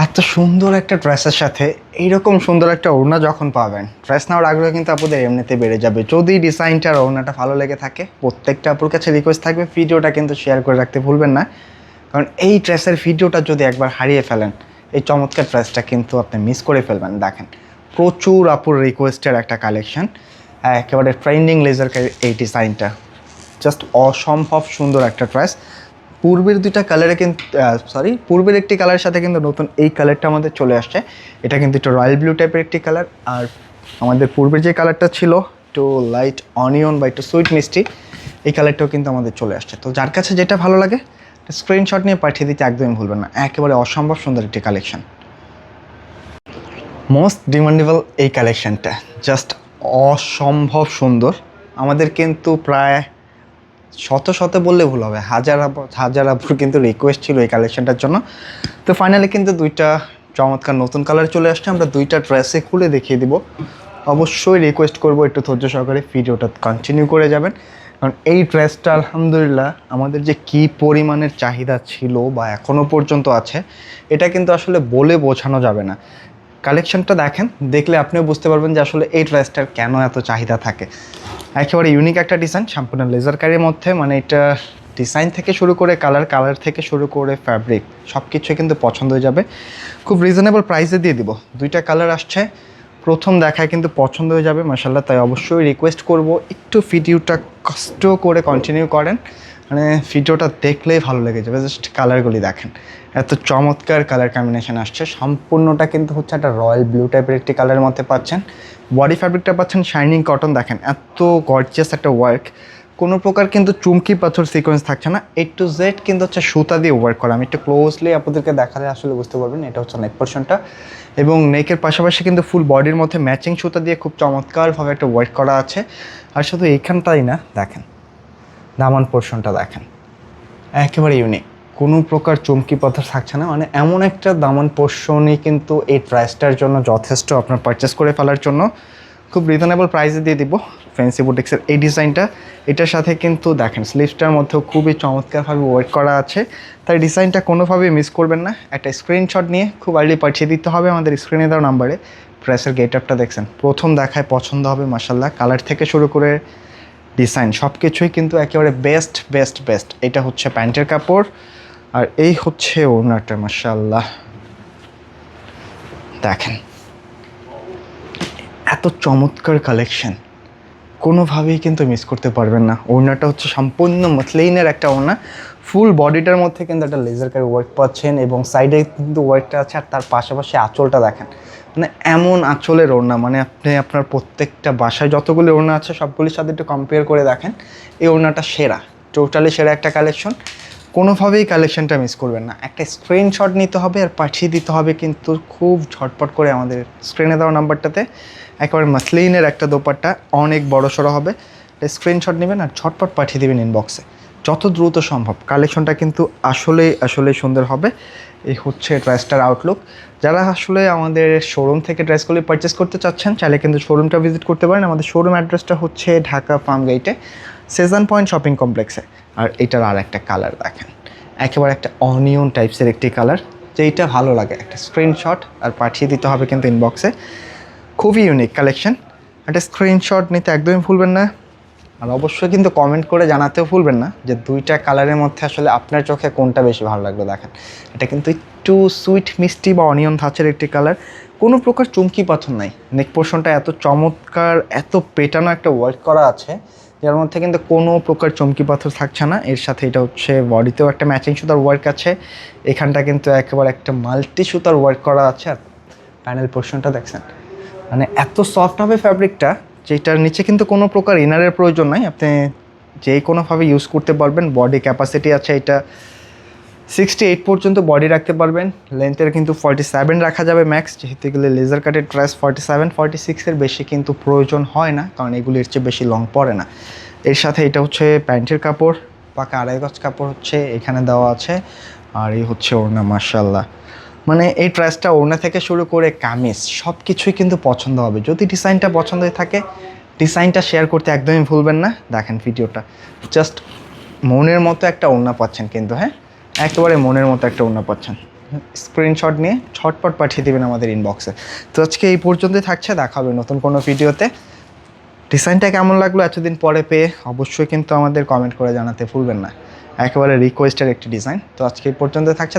এত সুন্দর একটা ড্রেসের সাথে এইরকম সুন্দর একটা ওড়না যখন পাবেন, ড্রেস নেওয়ার আগ্রহ কিন্তু আপনাদের এমনিতে বেড়ে যাবে। যদি ডিজাইনটা আর ওড়নাটা ভালো লেগে থাকে, প্রত্যেকটা আপুর কাছে রিকোয়েস্ট থাকবে ভিডিওটা কিন্তু শেয়ার করে রাখতে ভুলবেন না। কারণ এই ড্রেসের ভিডিওটা যদি একবার হারিয়ে ফেলেন, এই চমৎকার ড্রেসটা কিন্তু আপনি মিস করে ফেলবেন। দেখেন, প্রচুর আপুর রিকোয়েস্টের একটা কালেকশন, একেবারে ট্রেন্ডিং লেজার এই ডিজাইনটা জাস্ট অসম্ভব সুন্দর একটা ড্রেস। পূর্বের দুইটা কালারে কিন্তু পূর্বের একটি কালারের সাথে কিন্তু নতুন এই কালারটা আমাদের চলে আসছে। এটা কিন্তু একটু রয়্যাল ব্লু টাইপের একটি কালার, আর আমাদের পূর্বের যে কালারটা ছিল একটু লাইট অনিয়ন বা একটু সুইট মিষ্টি, এই কালারটাও কিন্তু আমাদের চলে আসছে। তো যার কাছে যেটা ভালো লাগে স্ক্রিনশট নিয়ে পাঠিয়ে দিতে একদমই ভুলবেন না। একেবারে অসম্ভব সুন্দর একটি কালেকশন, মোস্ট ডিমান্ডেবল এই কালেকশনটা জাস্ট অসম্ভব সুন্দর। আমাদের কিন্তু প্রায় শত শত বললে ভুল হবে, হাজার হাজার আপুর কিন্তু রিকোয়েস্ট ছিল এই কালেকশনটার জন্য। তো ফাইনালি কিন্তু দুইটা চমৎকার নতুন কালার চলে আসছে। আমরা দুইটা ড্রেসে খুলে দেখিয়ে দিব। অবশ্যই রিকোয়েস্ট করব একটু ধৈর্য সহকারে ভিডিওটা কন্টিনিউ করে যাবেন, কারণ এই ড্রেসটা আলহামদুলিল্লাহ আমাদের যে কী পরিমাণের চাহিদা ছিল বা এখনও পর্যন্ত আছে, এটা কিন্তু আসলে বলে বোঝানো যাবে না। কালেকশনটা দেখেন, দেখলে আপনিও বুঝতে পারবেন যে আসলে এই ড্রেসটার কেন এত চাহিদা থাকে। একেবারে ইউনিক একটা ডিজাইন, সম্পূর্ণ লেজার কারির মধ্যে। মানে এটা ডিজাইন থেকে শুরু করে কালার থেকে শুরু করে ফ্যাব্রিক সব কিছুই কিন্তু পছন্দ হয়ে যাবে। খুব রিজনেবল প্রাইসে দিয়ে দিব। দুইটা কালার আসছে, প্রথম দেখায় কিন্তু পছন্দ হয়ে যাবে মাশাআল্লাহ। তাই অবশ্যই রিকোয়েস্ট করব একটু ভিডিওটা কষ্ট করে কন্টিনিউ করেন, মানে ভিডিওটা দেখলেই ভালো লেগে যাবে। জাস্ট কালারগুলি দেখেন, এত চমৎকার কালার কম্বিনেশন আসছে। সম্পূর্ণটা কিন্তু হচ্ছে একটা রয়্যাল ব্লু টাইপের একটি কালারের মধ্যে পাচ্ছেন। বডি ফ্যাব্রিকটা পাচ্ছেন শাইনিং কটন। দেখেন এত গর্জিয়াস একটা ওয়ার্ক, কোনো প্রকার কিন্তু চুমকি পাথর সিকোয়েন্স থাকছে না। A to Z কিন্তু হচ্ছে সুতা দিয়ে ওয়ার্ক করা। আমি একটু ক্লোজলি আপনাদেরকে দেখালে আসলে বুঝতে পারবেন। এটা হচ্ছে নেক পোর্শনটা, এবং নেকের পাশাপাশি কিন্তু ফুল বডির মধ্যে ম্যাচিং সুতা দিয়ে খুব চমৎকারভাবে একটা ওয়ার্ক করা আছে। আর শুধু এইখানটাই না, দেখেন দামান পোর্শনটা দেখেন, একেবারে ইউনিক, কোনো প্রকার চমকি পাথর থাকছে না। মানে এমন একটা দামান পোর্শনই কিন্তু এই প্রাইসটার জন্য যথেষ্ট আপনার পারচেস করে ফেলার জন্য। খুব রিজনেবল প্রাইসে দিয়ে দিব ফ্যান্সি বুটিক্সের এই ডিজাইনটা। এটার সাথে কিন্তু দেখেন স্লিভসটার মধ্যেও খুবই চমৎকারভাবে ওয়ার্ক করা আছে। তাই ডিজাইনটা কোনোভাবেই মিস করবেন না। একটা স্ক্রিনশট নিয়ে খুব আর্লি পাঠিয়ে দিতে হবে আমাদের স্ক্রিনে দেওয়া নাম্বারে। ড্রেসের গেট আপটা দেখছেন, প্রথম দেখায় পছন্দ হবে মাশাআল্লাহ। কালার থেকে শুরু করে ডিজাইন সব কিছুই কিন্তু একেবারে বেস্ট বেস্ট বেস্ট। এটা হচ্ছে প্যান্টের কাপড়, আর এই হচ্ছে ওড়নাটা। মাশাআল্লাহ দেখেন, এত চমৎকার কালেকশন, কোনোভাবেই কিন্তু মিস করতে পারবেন না। ওড়নাটা হচ্ছে সম্পূর্ণ মসলিনের একটা ওড়না। ফুল বডিটার মধ্যে কিন্তু একটা লেজার কারি ওয়ার্ক পাচ্ছেন, এবং সাইডে কিন্তু ওয়ার্কটা আছে। আর তার পাশাপাশি আঁচলটা দেখেন, মানে এমন আঁচলের ওড়না, মানে আপনি আপনার প্রত্যেকটা বাসায় যতগুলি ওড়না আছে সবগুলির সাথে একটু কম্পেয়ার করে দেখেন, এই ওড়নাটা সেরা, টোটালি সেরা একটা কালেকশন। কোনোভাবেই কালেকশনটা মিস করবেন না। একটা স্ক্রিনশট নিতে হবে আর পাঠিয়ে দিতে হবে কিন্তু খুব ঝটপট করে আমাদের স্ক্রিনে দেওয়া নাম্বারটাতে। একেবারে মাসলিনের একটা দোপাট্টা, অনেক বড় সড়ো হবে। স্ক্রিনশট নেবেন আর ঝটপট পাঠিয়ে দেবেন ইনবক্সে যত দ্রুত সম্ভব। কালেকশনটা কিন্তু আসলেই সুন্দর হবে। এই হচ্ছে ড্রেসটার আউটলুক। যারা আসলে আমাদের শোরুম থেকে ড্রেসগুলি পারচেস করতে চাচ্ছেন, চাইলে কিন্তু শোরুমটা ভিজিট করতে পারেন। আমাদের শোরুম অ্যাড্রেসটা হচ্ছে ঢাকা ফার্ম গেটে, সেজান পয়েন্ট শপিং কমপ্লেক্সে। আর এটার আর একটা কালার দেখেন, একেবারে একটা অনিয়ন টাইপসের একটি কালার। যেইটা ভালো লাগে একটা স্ক্রিনশট আর পাঠিয়ে দিতে হবে কিন্তু ইনবক্সে। খুবই ইউনিক কালেকশন, একটা স্ক্রিনশট নিতে একদমই ভুলবেন না। আর অবশ্যই কিন্তু কমেন্ট করে জানাতেও ভুলবেন না যে দুইটা কালারের মধ্যে আসলে আপনার চোখে কোনটা বেশি ভালো লাগলো। দেখেন, এটা কিন্তু একটু সুইট মিষ্টি বা অনিয়ন ধাঁচের একটি কালার, কোনো প্রকার চুমকি পাথর নাই। নেক পোর্শনটা এত চমৎকার, এত পেটানো একটা ওয়ার্ক করা আছে, যার মধ্যে কিন্তু কোনো প্রকার চমকি পাথর থাকছে না। এর সাথে এটা হচ্ছে বডিতেও একটা ম্যাচিং সুতার ওয়ার্ক আছে। এখানটা কিন্তু একেবারে একটা মাল্টি সুতার ওয়ার্ক করা আছে। আর প্যানেল পোর্শনটা দেখছেন, মানে এত সফট হবে ফ্যাব্রিকটা, যেটার নিচে কিন্তু কোনো প্রকার ইনারের প্রয়োজন নাই। আপনি যে কোনোভাবে ইউজ করতে পারবেন। বডি ক্যাপাসিটি আছে এটা 68 পর্যন্ত বডি রাখতে পারবেন। লেন্থের কিন্তু 47 রাখা যাবে ম্যাক্স, যেহেতু এগুলো লেজার কাটের ড্রেস। 47 46-এর বেশি কিন্তু প্রয়োজন হয় না, কারণ এগুলির চেয়ে বেশি লং পড়ে না। এর সাথে এটা হচ্ছে প্যান্টের কাপড়, পাকা 2.5 গজ কাপড় হচ্ছে এখানে দেওয়া আছে। আর এই হচ্ছে ওড়না। মাশাআল্লাহ, মানে এই ড্রেসটা ওড়না থেকে শুরু করে কামিজ সব কিছুই কিন্তু পছন্দ হবে। যদি ডিজাইনটা পছন্দ হয়ে থাকে, ডিজাইনটা শেয়ার করতে একদমই ভুলবেন না। দেখেন ভিডিওটা, জাস্ট মনের মতো একটা ওড়না পাচ্ছেন কিন্তু, হ্যাঁ একেবারে মনের মতো একটা ওড়না পাচ্ছেন। স্ক্রিনশট নিয়ে ছটপট পাঠিয়ে দেবেন আমাদের ইনবক্সে। তো আজকে এই পর্যন্তই থাকছে, দেখা হবে নতুন কোনো ভিডিওতে। ডিজাইনটা কেমন লাগলো এতদিন পরে পেয়ে অবশ্যই কিন্তু আমাদের কমেন্ট করে জানাতে ভুলবেন না, একেবারে রিকোয়েস্টের একটি ডিজাইন। তো আজকে এই পর্যন্ত থাকছে।